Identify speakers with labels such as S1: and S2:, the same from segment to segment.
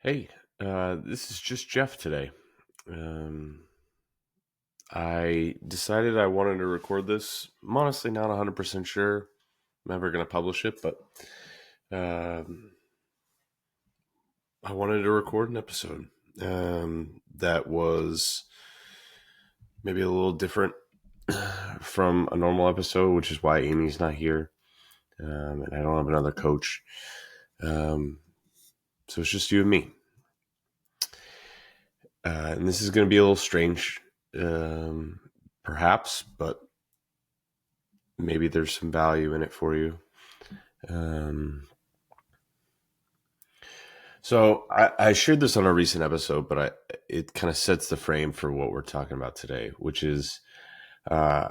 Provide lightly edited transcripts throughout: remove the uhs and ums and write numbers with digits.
S1: Hey, this is just Jeff today. Um, I decided I wanted to record this. I'm honestly not 100% sure I'm ever going to publish it, but um, I wanted to record an episode that was maybe a little different from a normal episode, which is why Amy's not here. And I don't have another coach. Um, so it's just you and me. And this is going to be a little strange, perhaps, but maybe there's some value in it for you. Um, so I shared this on a recent episode, but it kind of sets the frame for what we're talking about today, which is uh,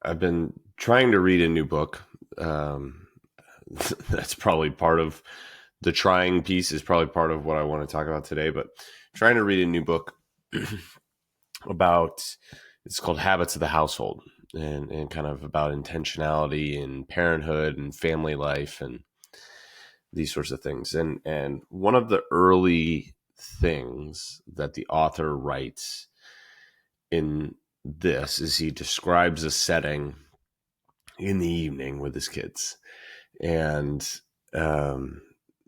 S1: I've been trying to read a new book. That's probably part of the trying piece is probably part of what I want to talk about today, but trying to read a new book about it's called Habits of the Household and kind of about intentionality and parenthood and family life and these sorts of things. And one of the early things that the author writes in this is he describes a setting in the evening with his kids. Um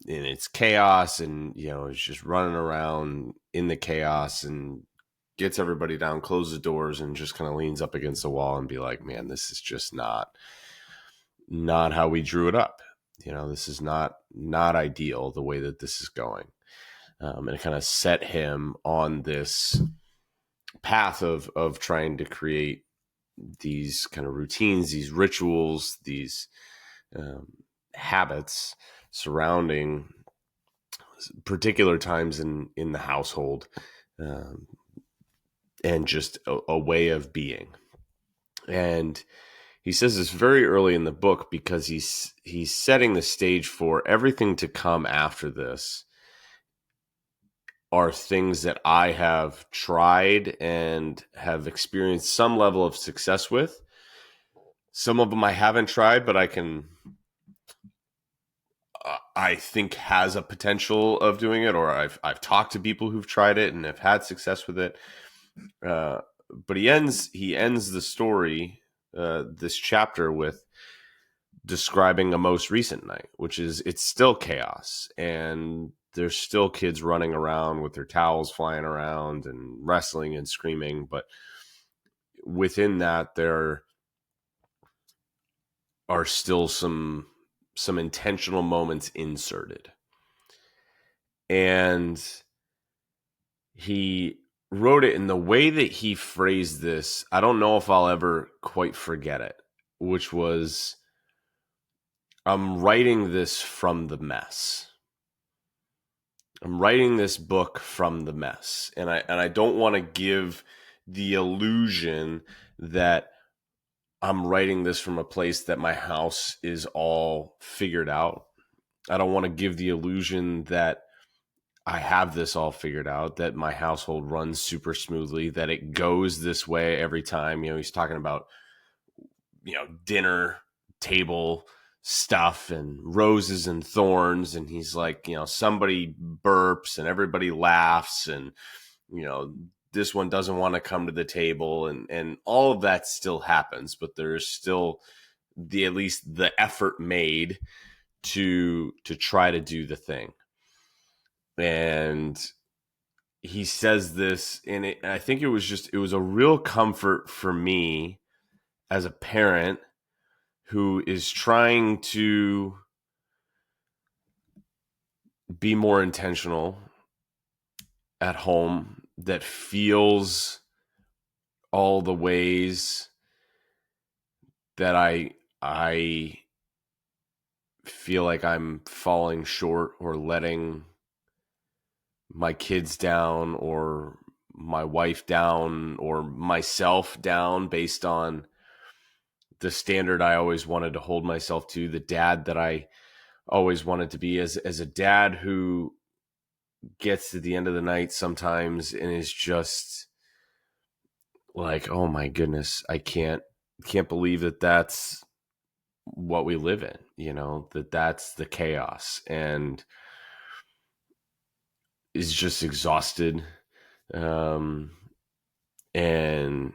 S1: and it's chaos, and it's just running around in the chaos and gets everybody down, closes the doors, and just kind of leans up against the wall and be like, man, this is just not how we drew it up. This is not ideal the way that this is going. And it kind of set him on this path of trying to create these kind of routines, these rituals, these habits surrounding particular times in the household, um, and just a way of being. And he says this very early in the book because he's setting the stage for everything to come after this are things that I have tried and have experienced some level of success with. Some of them I haven't tried, but I think has a potential of doing it, or I've talked to people who've tried it and have had success with it. But he ends the story, this chapter, with describing a most recent night, which is it's still chaos and there's still kids running around with their towels flying around and wrestling and screaming, but within that there are still some intentional moments inserted. And he wrote it in the way that he phrased this. I don't know if I'll ever quite forget it, which was, I'm writing this from the mess. I'm writing this book from the mess. And I don't want to give the illusion that I'm writing this from a place that my house is all figured out. I don't want to give the illusion that I have this all figured out, that my household runs super smoothly, that it goes this way every time. He's talking about, dinner table stuff and roses and thorns. And he's like, somebody burps and everybody laughs, and, this one doesn't want to come to the table, and all of that still happens, but there's still at least the effort made to try to do the thing. And he says this, and I think it was a real comfort for me as a parent who is trying to be more intentional at home, that feels all the ways that I feel like I'm falling short or letting my kids down or my wife down or myself down based on the standard I always wanted to hold myself to, the dad that I always wanted to be, as a dad who gets to the end of the night sometimes and is just like, oh my goodness, I can't believe that that's what we live in, that's the chaos. And is just exhausted. Um, and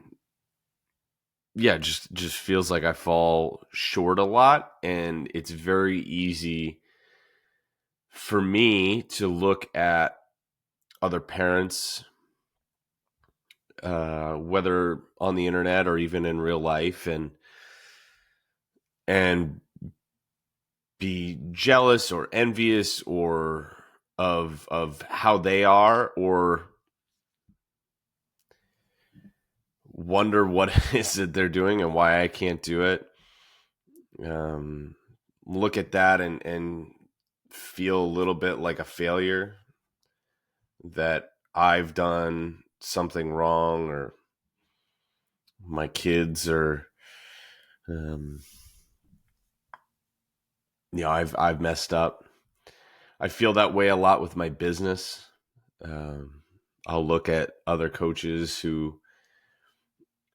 S1: yeah, just feels like I fall short a lot, and it's very easy for me to look at other parents, whether on the internet or even in real life, and be jealous or envious or of how they are, or wonder what it is that they're doing and why I can't do it. Um, Look at that and feel a little bit like a failure, that I've done something wrong, or my kids are, um, I've messed up. I feel that way a lot with my business. Um, I'll look at other coaches who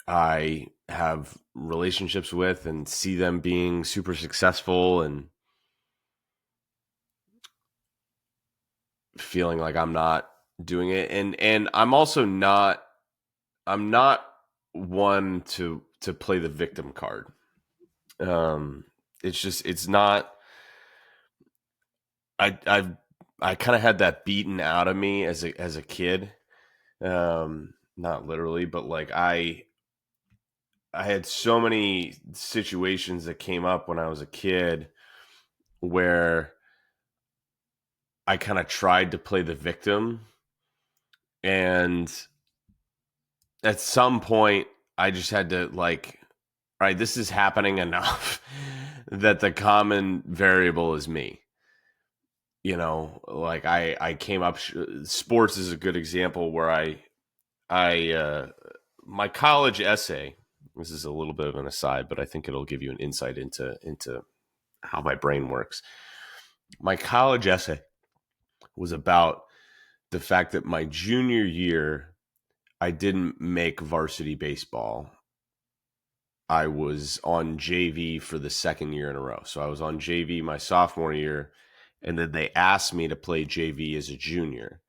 S1: I have relationships with and see them being super successful, and feeling like I'm not doing it. And I'm not one to play the victim card. Um, it's not. I've I kind of had that beaten out of me as a kid. Not literally, but like I had so many situations that came up when I was a kid where I kind of tried to play the victim, and at some point I just had to, like, all right, this is happening enough that the common variable is me. Like I came up. Sports is a good example where I my college essay. This is a little bit of an aside, but I think it'll give you an insight into how my brain works. My college essay was about the fact that my junior year I didn't make varsity baseball. I was on JV for the second year in a row. So I was on JV my sophomore year, and then they asked me to play JV as a junior.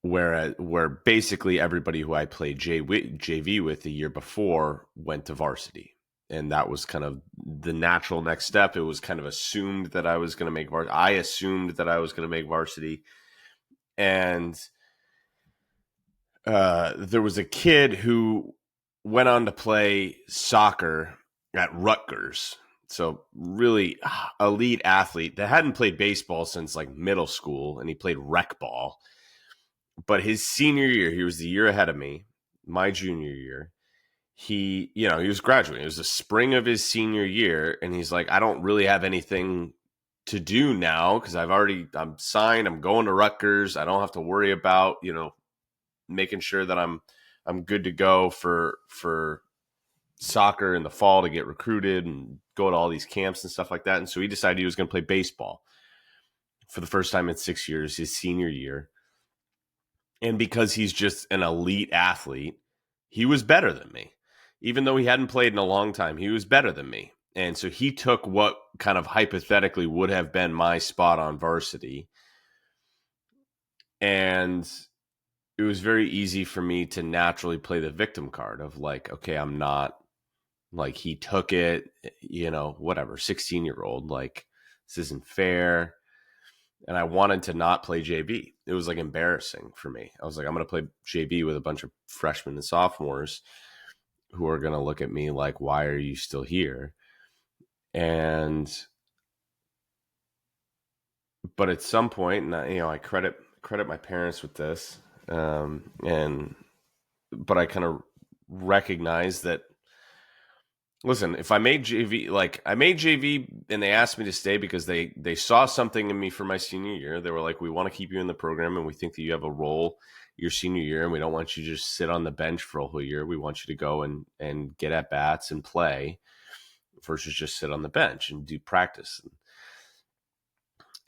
S1: Where basically everybody who I played JV with the year before went to varsity. And that was kind of the natural next step. It was kind of assumed that I was going to make varsity. I assumed that I was going to make varsity. And there was a kid who went on to play soccer at Rutgers. So really elite athlete that hadn't played baseball since like middle school, and he played rec ball. But his senior year, he was the year ahead of me, my junior year. He was graduating. It was the spring of his senior year, and he's like, I don't really have anything to do now because I'm signed. I'm going to Rutgers. I don't have to worry about making sure that I'm good to go for soccer in the fall to get recruited and go to all these camps and stuff like that. And so he decided he was going to play baseball for the first time in 6 years, his senior year. And because he's just an elite athlete, he was better than me. Even though he hadn't played in a long time, he was better than me. And so he took what kind of hypothetically would have been my spot on varsity. And it was very easy for me to naturally play the victim card of like, okay, I'm not, like, he took it, whatever, 16-year-old, like, this isn't fair. And I wanted to not play JV. It was like embarrassing for me. I was like, I'm going to play JV with a bunch of freshmen and sophomores who are going to look at me like, why are you still here? But at some point, and I credit my parents with this, but I kind of recognize that, listen, if I made JV, like I made JV and they asked me to stay because they saw something in me for my senior year. They were like, we want to keep you in the program and we think that you have a role your senior year, and we don't want you to just sit on the bench for a whole year. We want you to go and get at bats and play versus just sit on the bench and do practice.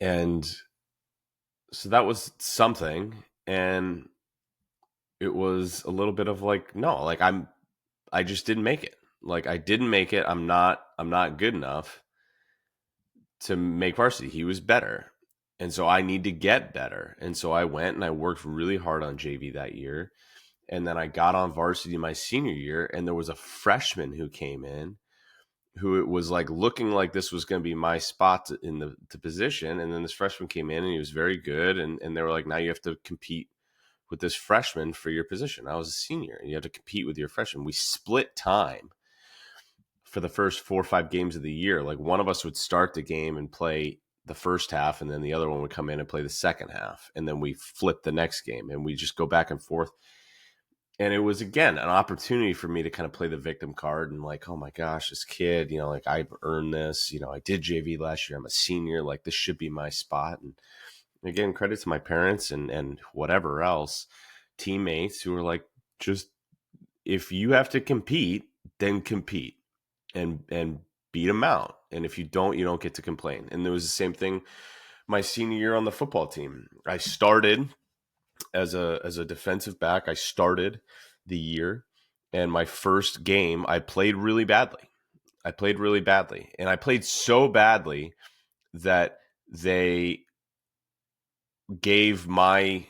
S1: And so that was something. And it was a little bit of like, no, like I just didn't make it. Like I didn't make it. I'm not good enough to make varsity. He was better. And so I need to get better. And so I went and I worked really hard on JV that year. And then I got on varsity my senior year, and there was a freshman who came in who it was like looking like this was going to be my spot in the position. And then this freshman came in and he was very good. And they were like, now you have to compete with this freshman for your position. I was a senior and you have to compete with your freshman. We split time for the first 4 or 5 games of the year. Like one of us would start the game and play the first half, and then the other one would come in and play the second half. And then we flip the next game and we just go back and forth. And it was, again, an opportunity for me to kind of play the victim card and like, oh my gosh, this kid, like I've earned this, I did JV last year. I'm a senior. Like this should be my spot. And again, credit to my parents and whatever else, teammates who were like, just, if you have to compete, then compete and beat them out. And if you don't get to complain. And there was the same thing my senior year on the football team. I started as a defensive back. I started the year, and my first game I played really badly. And I played so badly that they gave my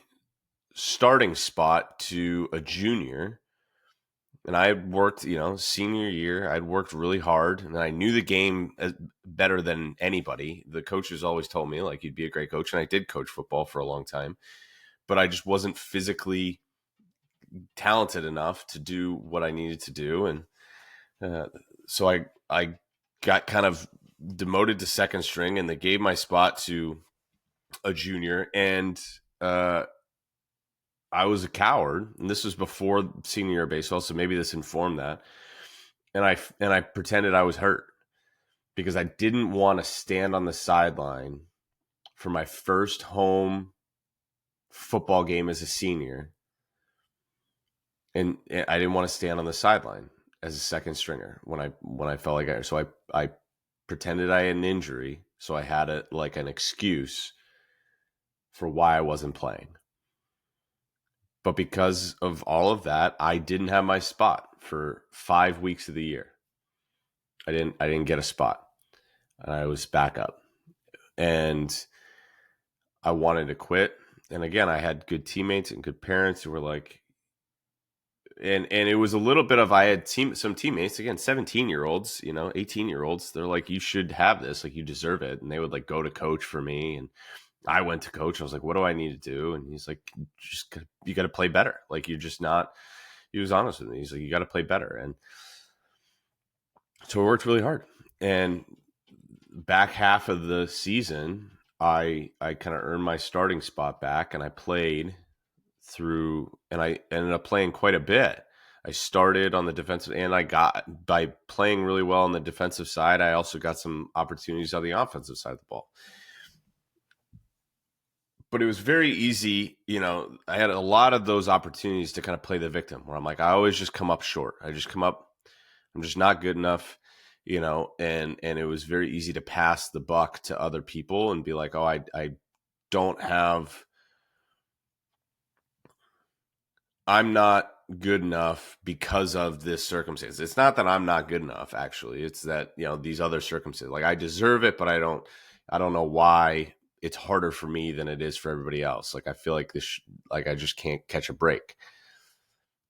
S1: starting spot to a junior. And I worked, senior year, I'd worked really hard, and I knew the game better than anybody. The coaches always told me, like, you'd be a great coach, and I did coach football for a long time. But I just wasn't physically talented enough to do what I needed to do. And so I got kind of demoted to second string, and they gave my spot to a junior. And I was a coward. And this was before senior year baseball, so maybe this informed that. And I pretended I was hurt because I didn't want to stand on the sideline for my first home football game as a senior. And I didn't want to stand on the sideline as a second stringer when I felt like I. So I pretended I had an injury, so I had like an excuse for why I wasn't playing. But because of all of that, I didn't have my spot for 5 weeks of the year. I didn't get a spot. I was back up, and I wanted to quit. And again, I had good teammates and good parents who were like, and it was a little bit of, I had some teammates, again, 17-year-olds, 18-year-olds. They're like, you should have this, like you deserve it. And they would like go to coach for me, and I went to coach. I was like, what do I need to do? And he's like, you got to play better. Like you're just not. He was honest with me. He's like, you got to play better. And so I worked really hard. And back half of the season, I kind of earned my starting spot back, and I played through, and I ended up playing quite a bit. I started on the defensive, and by playing really well on the defensive side, I also got some opportunities on the offensive side of the ball. But it was very easy, I had a lot of those opportunities to kind of play the victim, where I'm like, I always just come up short. I just come up, I'm just not good enough, and it was very easy to pass the buck to other people and be like, oh, I don't have, I'm not good enough because of this circumstance. It's not that I'm not good enough, actually. It's that, these other circumstances, like I deserve it, but I don't know why it's harder for me than it is for everybody else. Like I feel like like I just can't catch a break.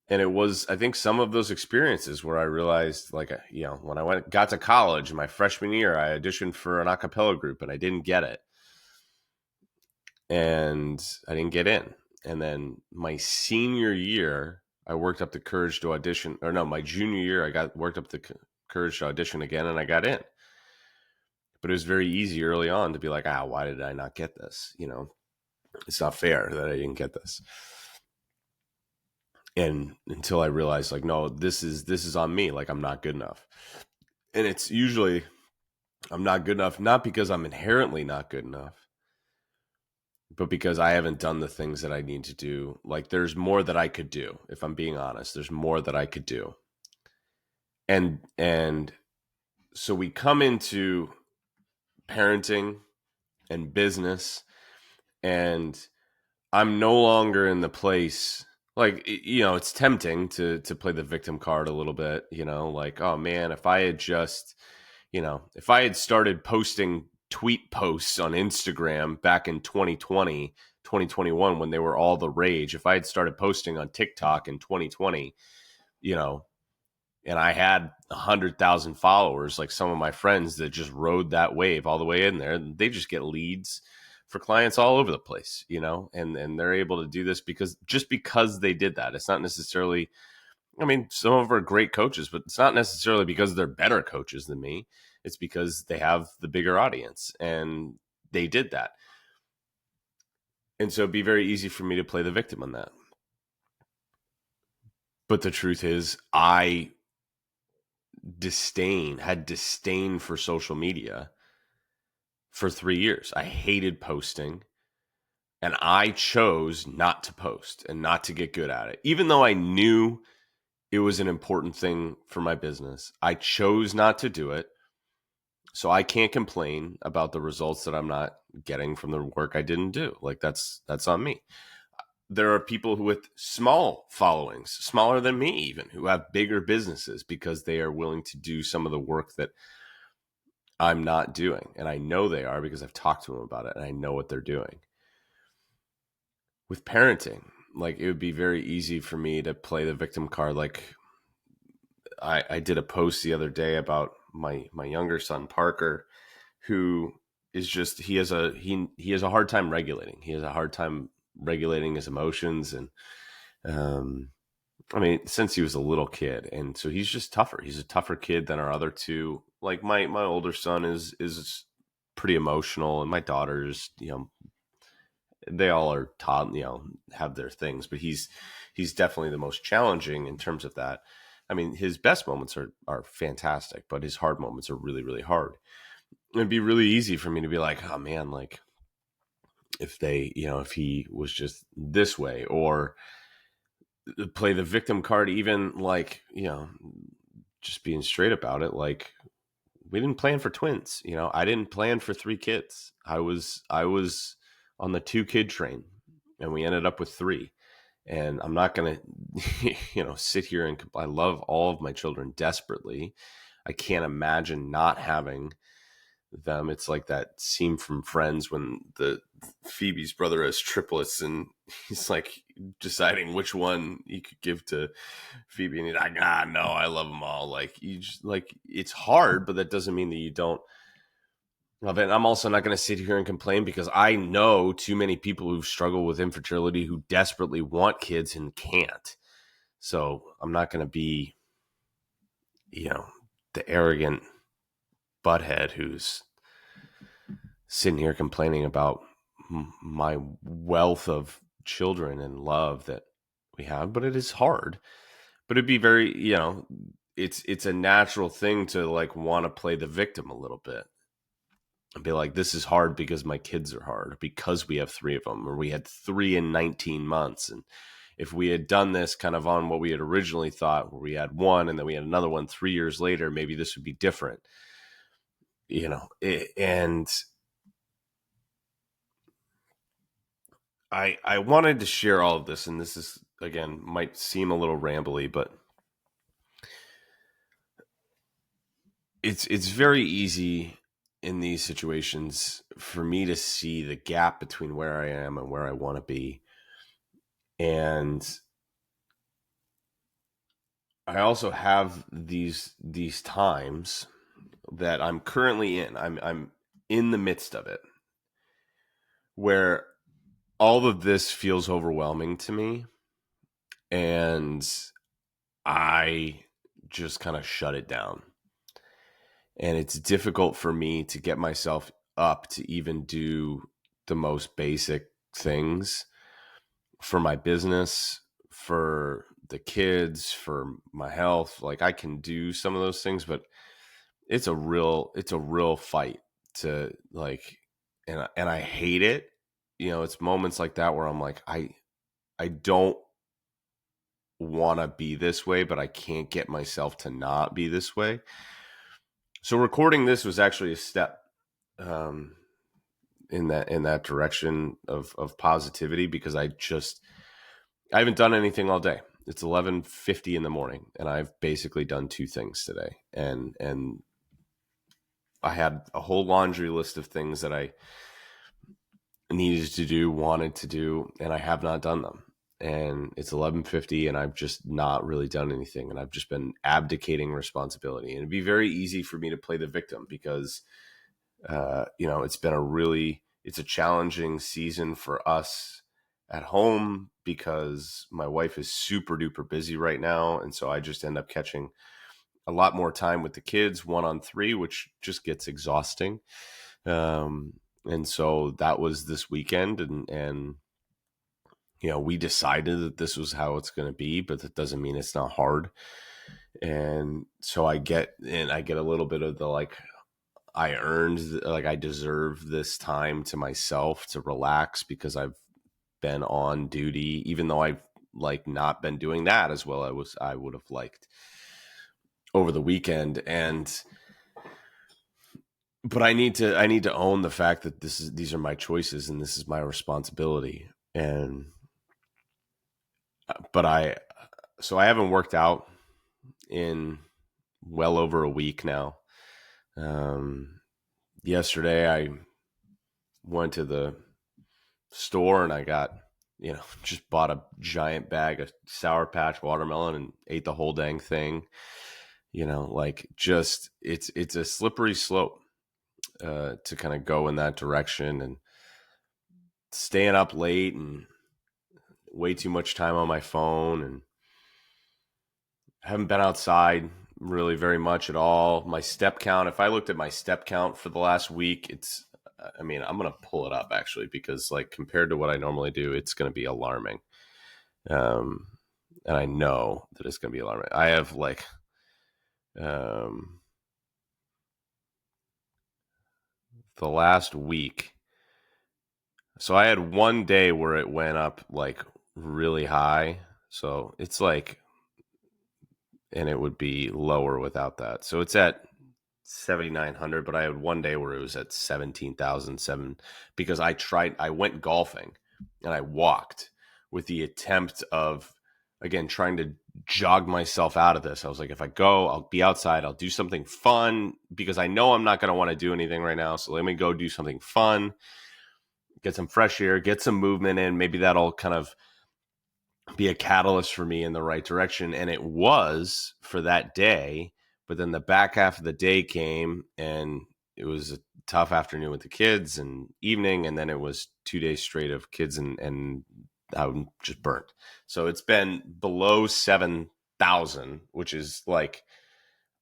S1: And it was, I think, some of those experiences where I realized, like, when I got to college in my freshman year, I auditioned for an a cappella group and I didn't get it. And I didn't get in. And then my senior year, I worked up the courage to audition. Or no, my junior year, I worked up the courage to audition again, and I got in. But it was very easy early on to be like, why did I not get this? It's not fair that I didn't get this. And until I realized, like, no, this is on me. Like, I'm not good enough. And it's usually, I'm not good enough, not because I'm inherently not good enough, but because I haven't done the things that I need to do. Like, there's more that I could do. If I'm being honest, there's more that I could do. And so we come into parenting and business, and I'm no longer in the place, like, it's tempting to play the victim card a little bit, like, oh man, if I had just, if I had started posting tweet posts on Instagram back in 2020, 2021, when they were all the rage. If I had started posting on TikTok in 2020, you know, and I had 100,000 followers, like some of my friends that just rode that wave all the way in there, they just get leads for clients all over the place, you know, and they're able to do this because they did that. It's not necessarily, I mean, some of them are great coaches, but it's not necessarily because they're better coaches than me. It's because they have the bigger audience and they did that. And so it'd be very easy for me to play the victim on that. But the truth is, I had disdain for social media for 3 years. I hated posting, and I chose not to post and not to get good at it. Even though I knew it was an important thing for my business, I chose not to do it. So I can't complain about the results that I'm not getting from the work I didn't do. Like that's on me. There are people who with small followings, smaller than me even, who have bigger businesses because they are willing to do some of the work that I'm not doing. And I know they are because I've talked to them about it and I know what they're doing. With parenting, like it would be very easy for me to play the victim card. Like I did a post the other day about my younger son, Parker, who is just, he has a hard time regulating. He has a hard time regulating his emotions. And, I mean, since he was a little kid. And so he's just tougher. He's a tougher kid than our other two. Like my older son is pretty emotional, and my daughters, you know, they all are taught, you know, have their things, but he's definitely the most challenging in terms of that. I mean, his best moments are fantastic, but his hard moments are really, really hard. It'd be really easy for me to be like, oh man, like if they, you know, if he was just this way, or play the victim card, even like, you know, just being straight about it. Like we didn't plan for twins, you know, I didn't plan for 3 kids. I was on the 2-kid train and we ended up with 3. And I'm not going to, you know, sit here and I love all of my children desperately. I can't imagine not having them. It's like that scene from Friends when the Phoebe's brother has triplets and he's like deciding which one he could give to Phoebe, and he's like, no, I love them all. Like you just, like, it's hard, but that doesn't mean that you don't love it. And I'm also not going to sit here and complain because I know too many people who struggle with infertility who desperately want kids and can't. So I'm not going to be, you know, the arrogant butthead who's sitting here complaining about my wealth of children and love that we have. But it is hard. But it'd be very, you know, it's a natural thing to like want to play the victim a little bit and be like, this is hard because my kids are hard, because we have 3 of them, or we had 3 in 19 months. And if we had done this kind of on what we had originally thought, where we had 1 and then we had another one 3 years later, maybe this would be different, you know. And I wanted to share all of this, and this is, again, might seem a little rambly, but it's very easy in these situations for me to see the gap between where I am and where I want to be. And I also have these times that I'm currently in. I'm in the midst of it, where all of this feels overwhelming to me, and I just kind of shut it down. And it's difficult for me to get myself up to even do the most basic things for my business, for the kids, for my health. Like I can do some of those things, but it's a real fight to like, and I hate it. You know, it's moments like that where I'm like, I don't want to be this way, but I can't get myself to not be this way. So recording this was actually a step in that direction of positivity, because I haven't done anything all day. It's 11:50 in the morning, and I've basically done 2 things today, and I had a whole laundry list of things that I needed to do, wanted to do, and I have not done them. And it's 11:50 and I've just not really done anything, and I've just been abdicating responsibility. And it'd be very easy for me to play the victim because it's a challenging season for us at home because my wife is super duper busy right now. And so I just end up catching a lot more time with the kids, 1-on-3, which just gets exhausting. And so that was this weekend, and we decided that this was how it's going to be, but that doesn't mean it's not hard. And so I get a little bit of the like, I deserve this time to myself to relax because I've been on duty, even though I've like not been doing that as well I would have liked over the weekend. But I need to own the fact that these are my choices and this is my responsibility. And but I haven't worked out in well over a week now. Yesterday I went to the store and I got, just bought a giant bag of Sour Patch watermelon and ate the whole dang thing. Like, just it's a slippery slope to kind of go in that direction, and staying up late and way too much time on my phone, and haven't been outside really very much at all. My step count, if I looked at my step count for the last week, I'm going to pull it up actually, because like compared to what I normally do, it's going to be alarming. And I know that it's going to be alarming. I have like, the last week. So I had one day where it went up like really high. So it's like, and it would be lower without that. So it's at 7,900, but I had one day where it was at 17,007 because I went golfing and I walked with the attempt of, again, trying to jog myself out of this. I was like, if I go, I'll be outside, I'll do something fun because I know I'm not going to want to do anything right now. So let me go do something fun, get some fresh air, get some movement in. Maybe that'll kind of be a catalyst for me in the right direction. And it was for that day. But then the back half of the day came and it was a tough afternoon with the kids and evening. And then it was 2 days straight of kids and I'm just burnt. So it's been below 7,000, which is like,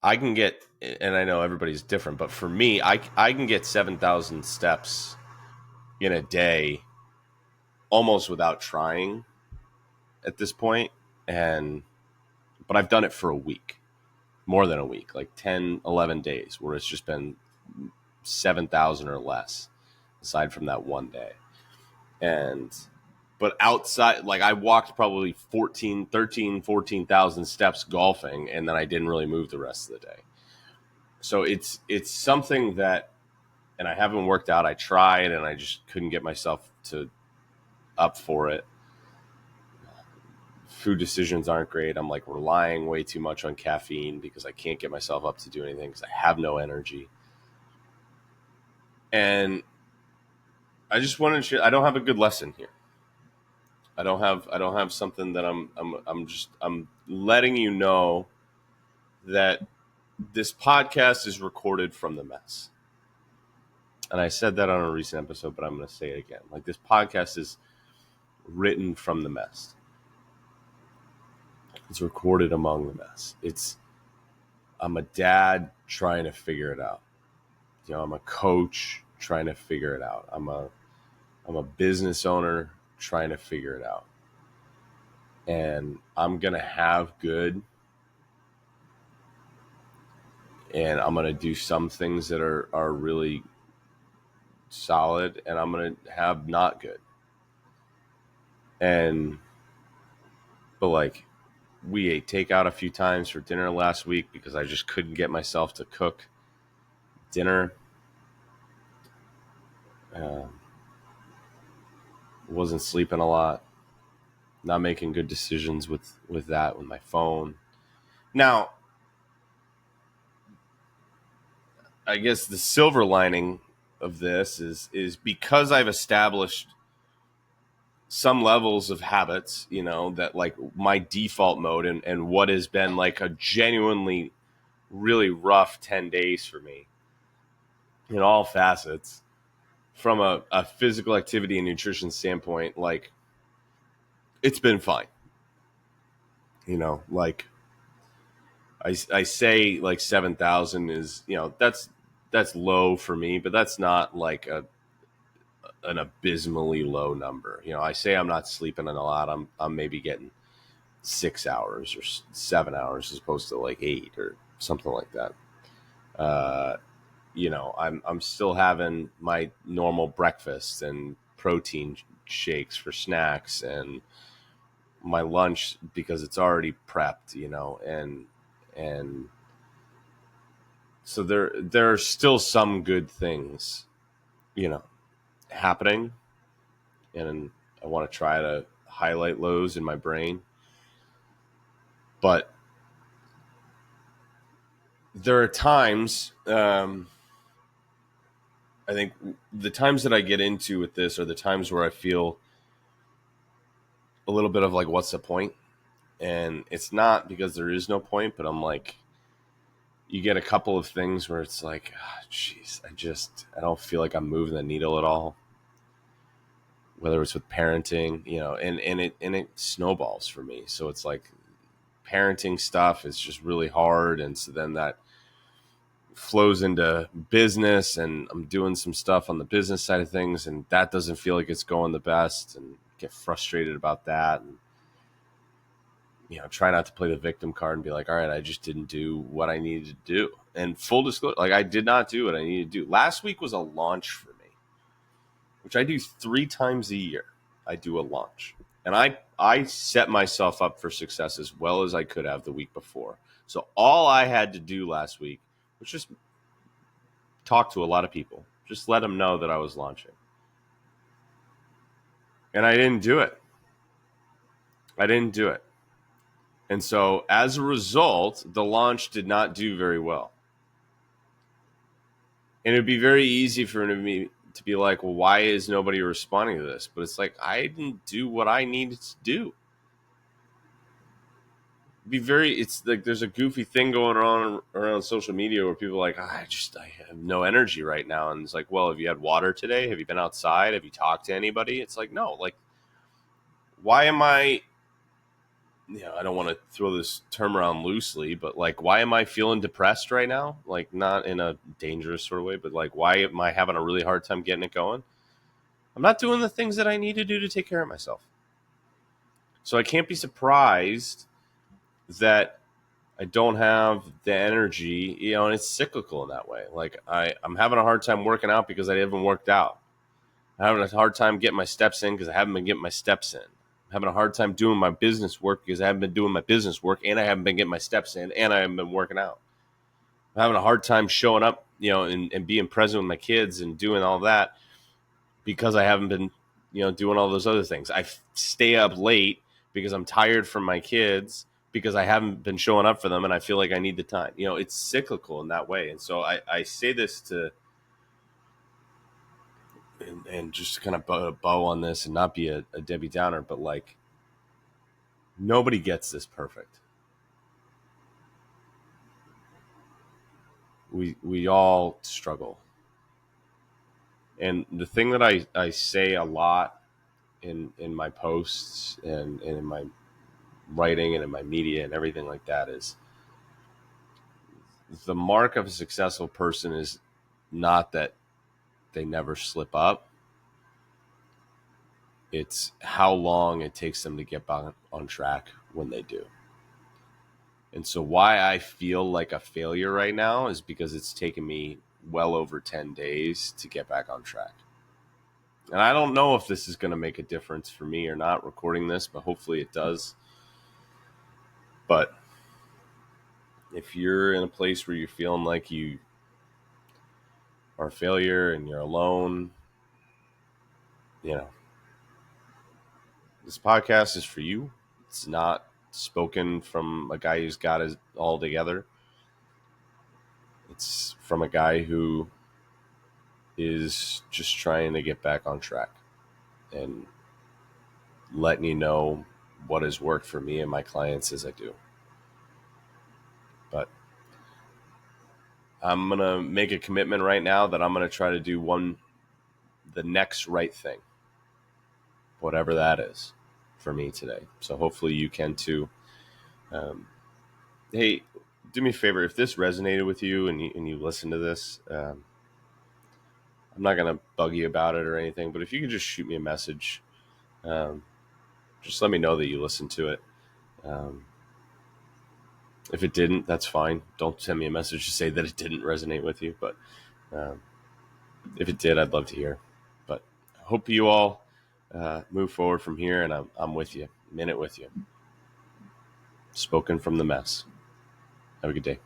S1: I can get, and I know everybody's different, but for me, I can get 7,000 steps in a day almost without trying at this point. But I've done it for a week, more than a week, like 10, 11 days where it's just been 7,000 or less aside from that one day. But outside, like I walked probably 14,000 steps golfing, and then I didn't really move the rest of the day. So it's something that, and I haven't worked out. I tried and I just couldn't get myself up for it. Food decisions aren't great. I'm like relying way too much on caffeine because I can't get myself up to do anything because I have no energy. And I just wanted to share, I don't have a good lesson here. I don't have something that I'm letting you know that this podcast is recorded from the mess. And I said that on a recent episode, but I'm going to say it again. Like, this podcast is written from the mess. It's recorded among the mess. I'm a dad trying to figure it out. I'm a coach trying to figure it out. I'm a business owner trying to figure it out. And I'm going to have good, and I'm going to do some things that are really solid, and I'm going to have not good. But like, we ate takeout a few times for dinner last week because I just couldn't get myself to cook dinner. Wasn't sleeping a lot, not making good decisions with my phone. Now, I guess the silver lining of this is because I've established some levels of habits, that like my default mode and what has been like a genuinely really rough 10 days for me in all facets from a physical activity and nutrition standpoint. Like, it's been fine. Like I say like 7,000 is, that's low for me, but that's not like an abysmally low number. I say I'm not sleeping in a lot. I'm maybe getting 6 hours or 7 hours as opposed to like 8 or something like that. I'm still having my normal breakfast and protein shakes for snacks and my lunch because it's already prepped, and so there are still some good things, happening, and I want to try to highlight those in my brain. But there are times, I think the times that I get into with this are the times where I feel a little bit of like, what's the point? And it's not because there is no point, but I'm like, you get a couple of things where it's like, geez, I don't feel like I'm moving the needle at all. Whether it's with parenting, and it snowballs for me. So it's like parenting stuff is just really hard. And so then that flows into business, and I'm doing some stuff on the business side of things, and that doesn't feel like it's going the best, and get frustrated about that. And, try not to play the victim card and be like, all right, I just didn't do what I needed to do. And full disclosure, like, I did not do what I needed to do. Last week was a launch for me, which I do 3 times a year. I do a launch, and I set myself up for success as well as I could have the week before. So all I had to do last week was just talk to a lot of people, just let them know that I was launching. And I didn't do it. And so as a result, the launch did not do very well. And it'd be very easy for me to be like, well, why is nobody responding to this? But it's like, I didn't do what I needed to do. It's like there's a goofy thing going on around social media where people are like, I have no energy right now. And it's like, well, have you had water today? Have you been outside? Have you talked to anybody? It's like, no, like, why am I, I don't want to throw this term around loosely, but like, why am I feeling depressed right now? Like, not in a dangerous sort of way, but like, why am I having a really hard time getting it going? I'm not doing the things that I need to do to take care of myself. So I can't be surprised that I don't have the energy, and it's cyclical in that way. Like, I'm having a hard time working out because I haven't worked out. I'm having a hard time getting my steps in because I haven't been getting my steps in. I'm having a hard time doing my business work because I haven't been doing my business work, and I haven't been getting my steps in, and I haven't been working out. I'm having a hard time showing up, and being present with my kids and doing all that because I haven't been, doing all those other things. I stay up late because I'm tired from my kids because I haven't been showing up for them, and I feel like I need the time. It's cyclical in that way. And so I say this to, and just to kind of bow on this and not be a Debbie Downer, but like, nobody gets this perfect. We all struggle. And the thing that I say a lot in my posts and in my writing and in my media and everything like that is, the mark of a successful person is not that they never slip up. It's how long it takes them to get back on track when they do. And so why I feel like a failure right now is because it's taken me well over 10 days to get back on track. And I don't know if this is going to make a difference for me or not recording this, but hopefully it does. But if you're in a place where you're feeling like you are a failure and you're alone, this podcast is for you. It's not spoken from a guy who's got it all together. It's from a guy who is just trying to get back on track and letting you know what has worked for me and my clients as I do. But I'm going to make a commitment right now that I'm going to try to do the next right thing, whatever that is for me today. So hopefully you can too. Hey, do me a favor. If this resonated with you and you listen to this, I'm not going to bug you about it or anything, but if you could just shoot me a message, just let me know that you listened to it. If it didn't, that's fine. Don't send me a message to say that it didn't resonate with you. But if it did, I'd love to hear. But I hope you all move forward from here, and I'm with you, I'm in it with you. Spoken from the mess. Have a good day.